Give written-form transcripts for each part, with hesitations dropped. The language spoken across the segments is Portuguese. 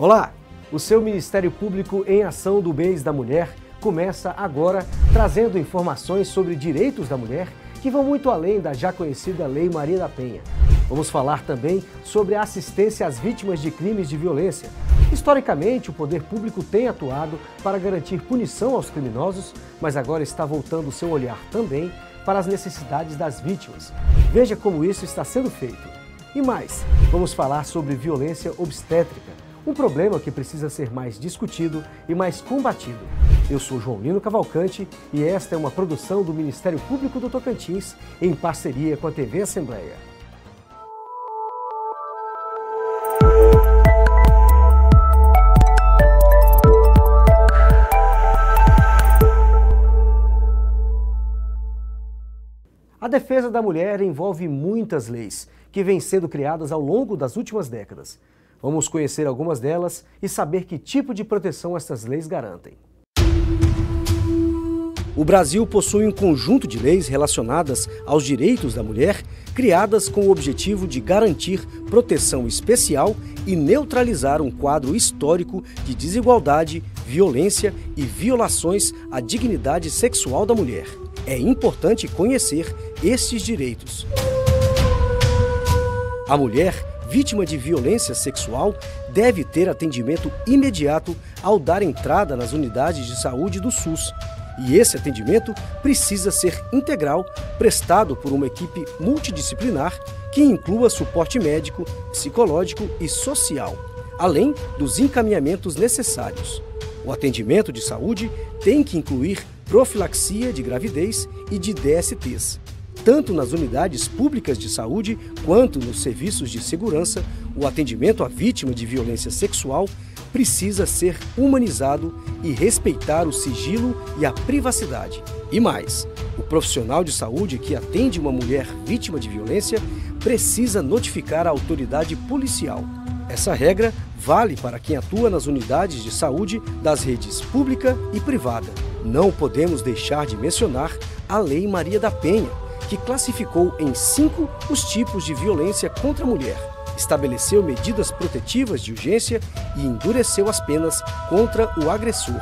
Olá! O seu Ministério Público em Ação do Mês da Mulher começa agora trazendo informações sobre direitos da mulher que vão muito além da já conhecida Lei Maria da Penha. Vamos falar também sobre a assistência às vítimas de crimes de violência. Historicamente, o poder público tem atuado para garantir punição aos criminosos, mas agora está voltando seu olhar também para as necessidades das vítimas. Veja como isso está sendo feito. E mais, vamos falar sobre violência obstétrica, um problema que precisa ser mais discutido e mais combatido. Eu sou João Lino Cavalcante e esta é uma produção do Ministério Público do Tocantins em parceria com a TV Assembleia. A defesa da mulher envolve muitas leis que vêm sendo criadas ao longo das últimas décadas. Vamos conhecer algumas delas e saber que tipo de proteção estas leis garantem. O Brasil possui um conjunto de leis relacionadas aos direitos da mulher, criadas com o objetivo de garantir proteção especial e neutralizar um quadro histórico de desigualdade, violência e violações à dignidade sexual da mulher. É importante conhecer estes direitos. A mulher vítima de violência sexual deve ter atendimento imediato ao dar entrada nas unidades de saúde do SUS. E esse atendimento precisa ser integral, prestado por uma equipe multidisciplinar que inclua suporte médico, psicológico e social, além dos encaminhamentos necessários. O atendimento de saúde tem que incluir profilaxia de gravidez e de DSTs. Tanto nas unidades públicas de saúde quanto nos serviços de segurança, o atendimento à vítima de violência sexual precisa ser humanizado e respeitar o sigilo e a privacidade. E mais, o profissional de saúde que atende uma mulher vítima de violência precisa notificar a autoridade policial. Essa regra vale para quem atua nas unidades de saúde das redes pública e privada. Não podemos deixar de mencionar a Lei Maria da Penha, que classificou em 5 os tipos de violência contra a mulher, estabeleceu medidas protetivas de urgência e endureceu as penas contra o agressor.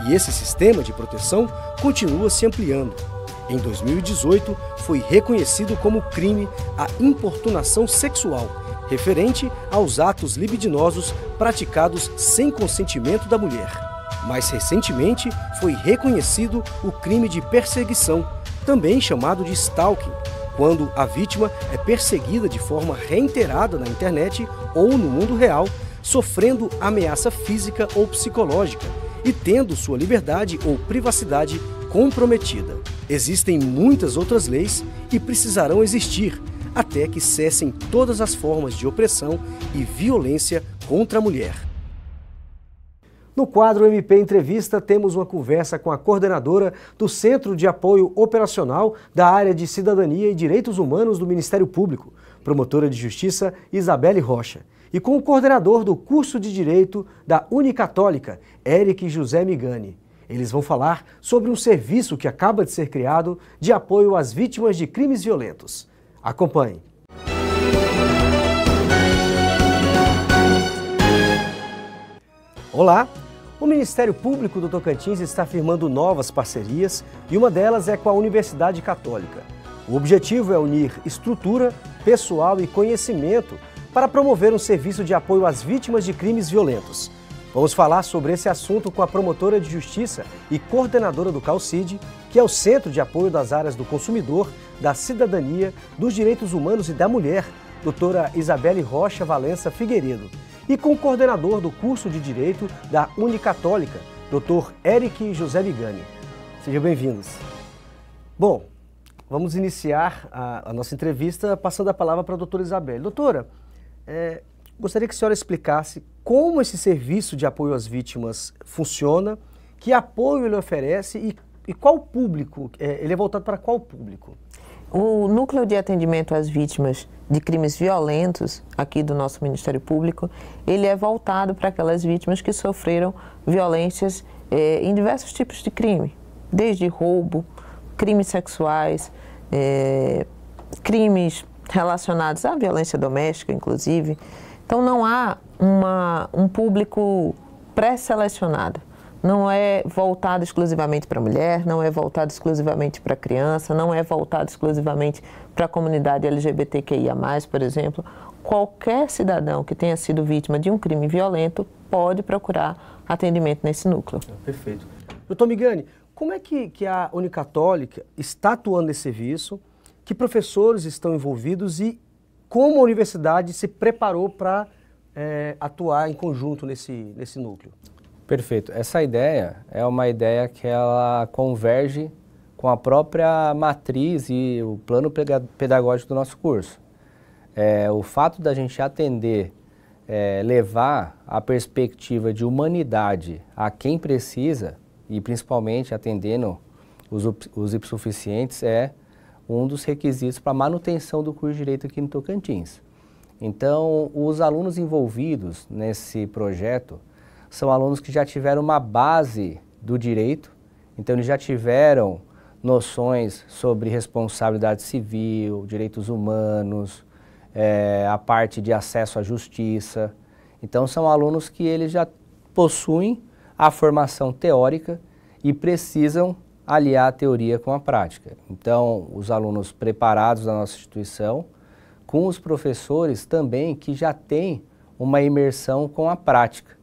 E esse sistema de proteção continua se ampliando. Em 2018, foi reconhecido como crime a importunação sexual, referente aos atos libidinosos praticados sem consentimento da mulher. Mais recentemente, foi reconhecido o crime de perseguição, também chamado de stalking, quando a vítima é perseguida de forma reiterada na internet ou no mundo real, sofrendo ameaça física ou psicológica e tendo sua liberdade ou privacidade comprometida. Existem muitas outras leis e precisarão existir até que cessem todas as formas de opressão e violência contra a mulher. No quadro MP Entrevista, temos uma conversa com a coordenadora do Centro de Apoio Operacional da área de Cidadania e Direitos Humanos do Ministério Público, promotora de Justiça Isabelle Rocha, e com o coordenador do curso de Direito da Unicatólica, Eric José Migani. Eles vão falar sobre um serviço que acaba de ser criado de apoio às vítimas de crimes violentos. Acompanhe. Olá! O Ministério Público do Tocantins está firmando novas parcerias e uma delas é com a Universidade Católica. O objetivo é unir estrutura, pessoal e conhecimento para promover um serviço de apoio às vítimas de crimes violentos. Vamos falar sobre esse assunto com a promotora de Justiça e coordenadora do CAUCID, que é o Centro de Apoio das Áreas do Consumidor, da Cidadania, dos Direitos Humanos e da Mulher, doutora Isabelle Rocha Valença Figueiredo, e com o coordenador do curso de Direito da Unicatólica, Dr. Eric José Migani. Sejam bem-vindos. Bom, vamos iniciar a nossa entrevista passando a palavra para a doutora Isabelle. Doutora, gostaria que a senhora explicasse como esse serviço de apoio às vítimas funciona, que apoio ele oferece e qual público, ele é voltado para qual público? O Núcleo de Atendimento às Vítimas de Crimes Violentos, aqui do nosso Ministério Público, ele é voltado para aquelas vítimas que sofreram violências em diversos tipos de crime, desde roubo, crimes sexuais, crimes relacionados à violência doméstica, inclusive. Então não há um público pré-selecionado. Não é voltado exclusivamente para a mulher, não é voltado exclusivamente para a criança, não é voltado exclusivamente para a comunidade LGBTQIA+, por exemplo. Qualquer cidadão que tenha sido vítima de um crime violento pode procurar atendimento nesse núcleo. Perfeito. Doutor Migani, como é que a Unicatólica está atuando nesse serviço? Que professores estão envolvidos e como a universidade se preparou para atuar em conjunto nesse núcleo? Perfeito. Essa ideia é uma ideia que ela converge com a própria matriz e o plano pedagógico do nosso curso. O fato da gente atender, levar a perspectiva de humanidade a quem precisa, e principalmente atendendo os hipossuficientes, é um dos requisitos para a manutenção do curso de Direito aqui no Tocantins. Então, os alunos envolvidos nesse projeto são alunos que já tiveram uma base do direito, então eles já tiveram noções sobre responsabilidade civil, direitos humanos, a parte de acesso à justiça. Então são alunos que eles já possuem a formação teórica e precisam aliar a teoria com a prática. Então os alunos preparados da nossa instituição, com os professores também que já têm uma imersão com a prática.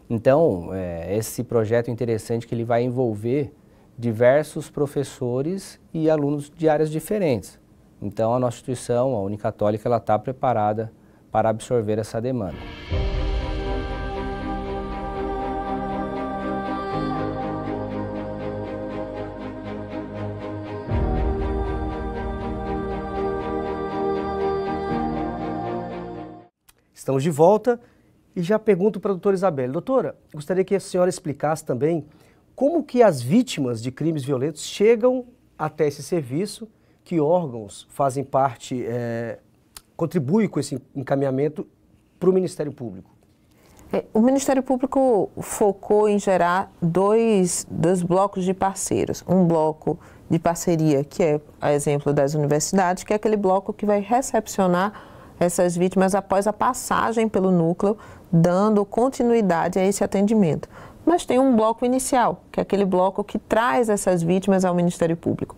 Então, esse projeto é interessante que ele vai envolver diversos professores e alunos de áreas diferentes. Então, a nossa instituição, a Unicatólica, ela está preparada para absorver essa demanda. Estamos de volta. E já pergunto para a doutora Isabelle. Doutora, gostaria que a senhora explicasse também como que as vítimas de crimes violentos chegam até esse serviço, que órgãos fazem parte, contribuem com esse encaminhamento para o Ministério Público. O Ministério Público focou em gerar dois blocos de parceiros. Um bloco de parceria, que é a exemplo das universidades, que é aquele bloco que vai recepcionar essas vítimas após a passagem pelo núcleo, dando continuidade a esse atendimento. Mas tem um bloco inicial, que é aquele bloco que traz essas vítimas ao Ministério Público.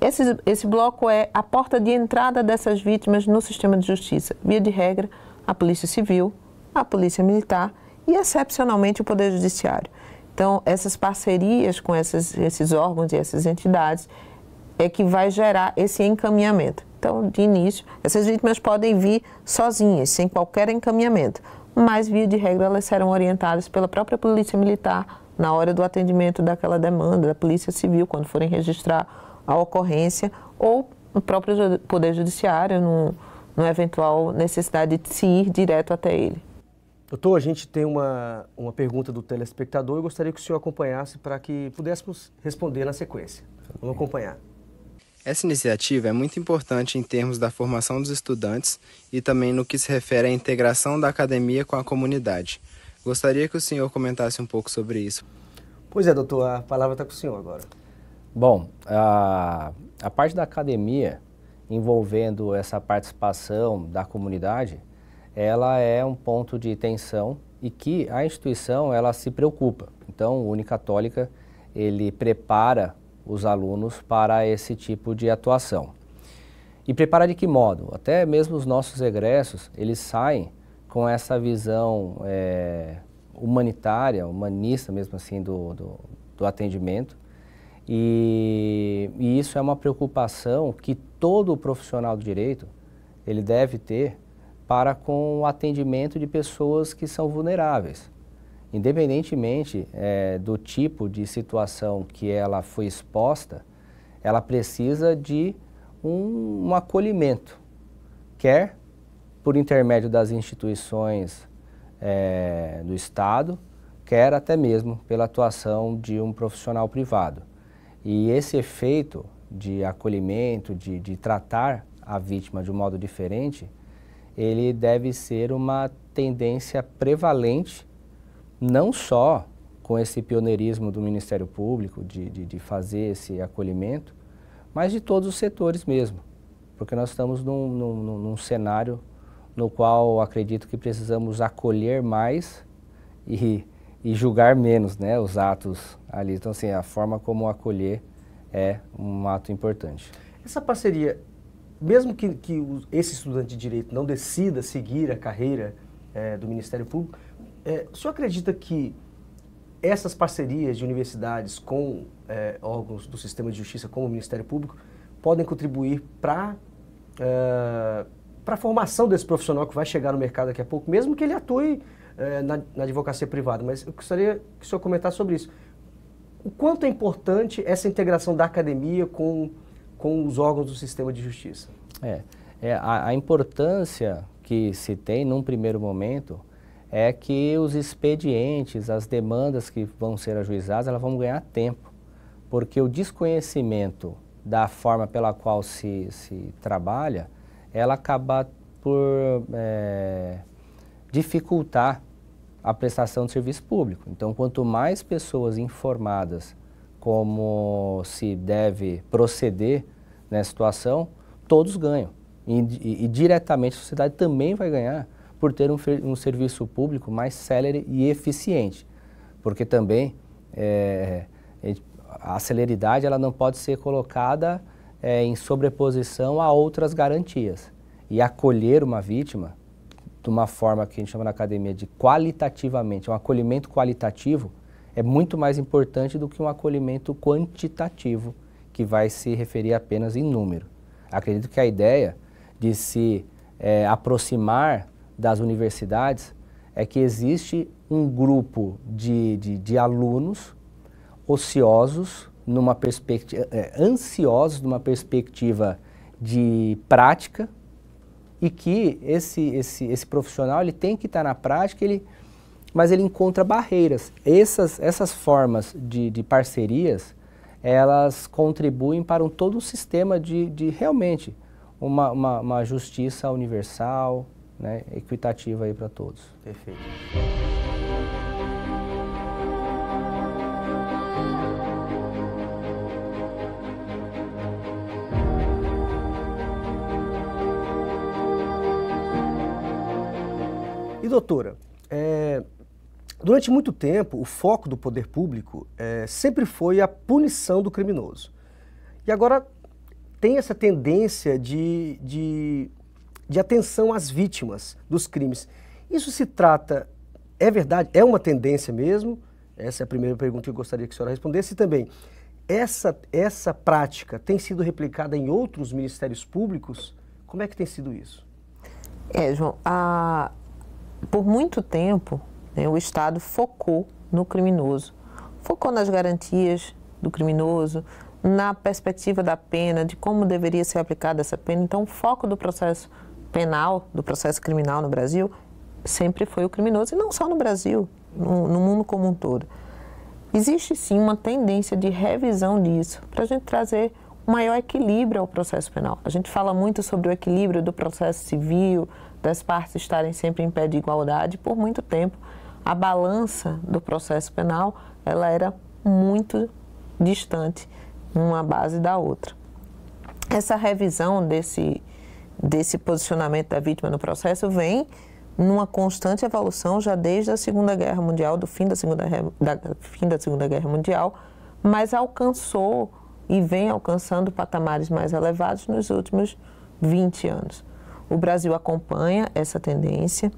Esse bloco é a porta de entrada dessas vítimas no sistema de justiça. Via de regra, a Polícia Civil, a Polícia Militar e, excepcionalmente, o Poder Judiciário. Então, essas parcerias com esses órgãos e essas entidades é que vai gerar esse encaminhamento. Então, de início, essas vítimas podem vir sozinhas, sem qualquer encaminhamento, mas, via de regra, elas serão orientadas pela própria Polícia Militar na hora do atendimento daquela demanda, da Polícia Civil, quando forem registrar a ocorrência, ou o próprio Poder Judiciário, numa eventual necessidade de se ir direto até ele. Doutor, a gente tem uma pergunta do telespectador e gostaria que o senhor acompanhasse para que pudéssemos responder na sequência. Vamos acompanhar. Essa iniciativa é muito importante em termos da formação dos estudantes e também no que se refere à integração da academia com a comunidade. Gostaria que o senhor comentasse um pouco sobre isso. Pois é, doutor, a palavra está com o senhor agora. Bom, a parte da academia, envolvendo essa participação da comunidade, ela é um ponto de tensão e que a instituição ela se preocupa. Então, o Unicatólica, ele prepara os alunos para esse tipo de atuação. E prepara de que modo? Até mesmo os nossos egressos, eles saem com essa visão humanitária, humanista mesmo assim do atendimento. E isso é uma preocupação que todo profissional do direito ele deve ter para com o atendimento de pessoas que são vulneráveis. Independentemente do tipo de situação que ela foi exposta, ela precisa de um acolhimento, quer por intermédio das instituições do Estado, quer até mesmo pela atuação de um profissional privado. E esse efeito de acolhimento, de tratar a vítima de um modo diferente, ele deve ser uma tendência prevalente, não só com esse pioneirismo do Ministério Público de fazer esse acolhimento, mas de todos os setores mesmo, porque nós estamos num cenário no qual acredito que precisamos acolher mais e julgar menos, né, os atos ali. Então, assim, a forma como acolher é um ato importante. Essa parceria, mesmo que esse estudante de Direito não decida seguir a carreira do Ministério Público, o senhor acredita que essas parcerias de universidades com órgãos do sistema de justiça, como o Ministério Público, podem contribuir para a formação desse profissional que vai chegar no mercado daqui a pouco, mesmo que ele atue na advocacia privada? Mas eu gostaria que o senhor comentasse sobre isso. O quanto é importante essa integração da academia com os órgãos do sistema de justiça? A importância que se tem num primeiro momento é que os expedientes, as demandas que vão ser ajuizadas, elas vão ganhar tempo, porque o desconhecimento da forma pela qual se trabalha, ela acaba por dificultar a prestação de serviço público. Então, quanto mais pessoas informadas como se deve proceder nessa situação, todos ganham. E diretamente a sociedade também vai ganhar por ter um serviço público mais célere e eficiente. Porque também a celeridade ela não pode ser colocada em sobreposição a outras garantias. E acolher uma vítima de uma forma que a gente chama na academia de qualitativamente, um acolhimento qualitativo, é muito mais importante do que um acolhimento quantitativo, que vai se referir apenas em número. Acredito que a ideia de se aproximar das universidades é que existe um grupo de alunos ociosos, numa perspectiva, ansiosos numa perspectiva de prática, e que esse profissional ele tem que estar na prática, mas ele encontra barreiras. Essas formas de parcerias, elas contribuem para todo um sistema de realmente uma justiça universal, né, equitativa aí para todos. Perfeito. E doutora, durante muito tempo o foco do poder público sempre foi a punição do criminoso. E agora tem essa tendência de atenção às vítimas dos crimes. Isso se trata, é verdade, é uma tendência mesmo? Essa é a primeira pergunta que eu gostaria que a senhora respondesse. E também, essa prática tem sido replicada em outros ministérios públicos? Como é que tem sido isso? João, por muito tempo, né, o Estado focou no criminoso, focou nas garantias do criminoso, na perspectiva da pena, de como deveria ser aplicada essa pena. Então, o foco do processo penal, do processo criminal no Brasil, sempre foi o criminoso, e não só no Brasil, no mundo como um todo. Existe sim uma tendência de revisão disso, para a gente trazer um maior equilíbrio ao processo penal. A gente fala muito sobre o equilíbrio do processo civil, das partes estarem sempre em pé de igualdade. Por muito tempo, a balança do processo penal, ela era muito distante uma base da outra. Essa revisão desse posicionamento da vítima no processo vem numa constante evolução já desde a Segunda Guerra Mundial, do fim da Segunda Guerra Mundial, mas alcançou e vem alcançando patamares mais elevados nos últimos 20 anos. O Brasil acompanha essa tendência.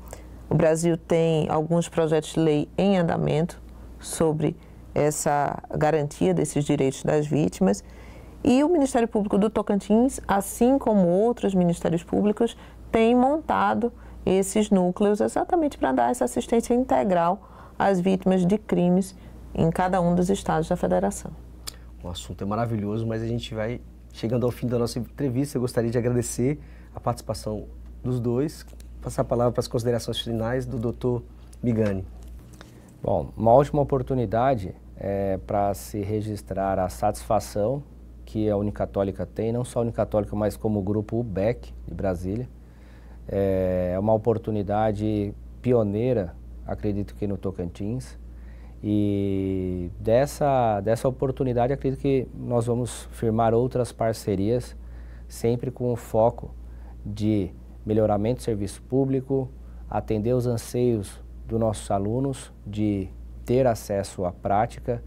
O Brasil tem alguns projetos de lei em andamento sobre essa garantia desses direitos das vítimas. E o Ministério Público do Tocantins, assim como outros ministérios públicos, tem montado esses núcleos exatamente para dar essa assistência integral às vítimas de crimes em cada um dos estados da federação. O assunto é maravilhoso, mas a gente vai chegando ao fim da nossa entrevista. Eu gostaria de agradecer a participação dos dois. Passar a palavra para as considerações finais do Dr. Migani. Bom, uma ótima oportunidade para se registrar a satisfação que a Unicatólica tem, não só a Unicatólica, mas como o grupo UBEC de Brasília. É uma oportunidade pioneira, acredito que no Tocantins, e dessa oportunidade acredito que nós vamos firmar outras parcerias, sempre com o foco de melhoramento do serviço público, atender os anseios dos nossos alunos de ter acesso à prática,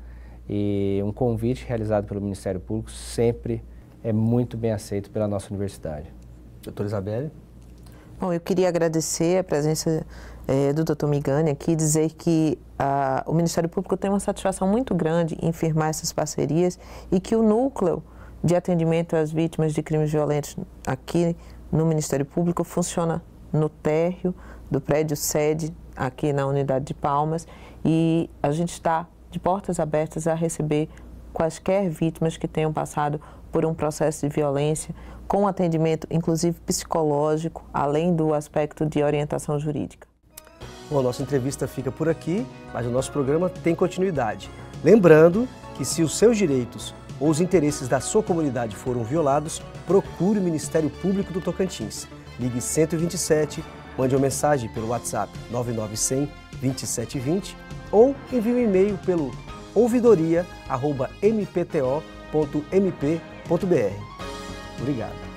e um convite realizado pelo Ministério Público sempre é muito bem aceito pela nossa universidade. Doutora Isabelle? Bom, eu queria agradecer a presença do Dr. Migani aqui e dizer que o Ministério Público tem uma satisfação muito grande em firmar essas parcerias e que o núcleo de atendimento às vítimas de crimes violentos aqui no Ministério Público funciona no térreo do prédio sede aqui na unidade de Palmas, e a gente está de portas abertas a receber quaisquer vítimas que tenham passado por um processo de violência, com atendimento inclusive psicológico, além do aspecto de orientação jurídica. Bom, a nossa entrevista fica por aqui, mas o nosso programa tem continuidade. Lembrando que se os seus direitos ou os interesses da sua comunidade foram violados, procure o Ministério Público do Tocantins. Ligue 127, mande uma mensagem pelo WhatsApp 99100 2720 ou envie um e-mail pelo ouvidoria@mpto.mp.br. Obrigado.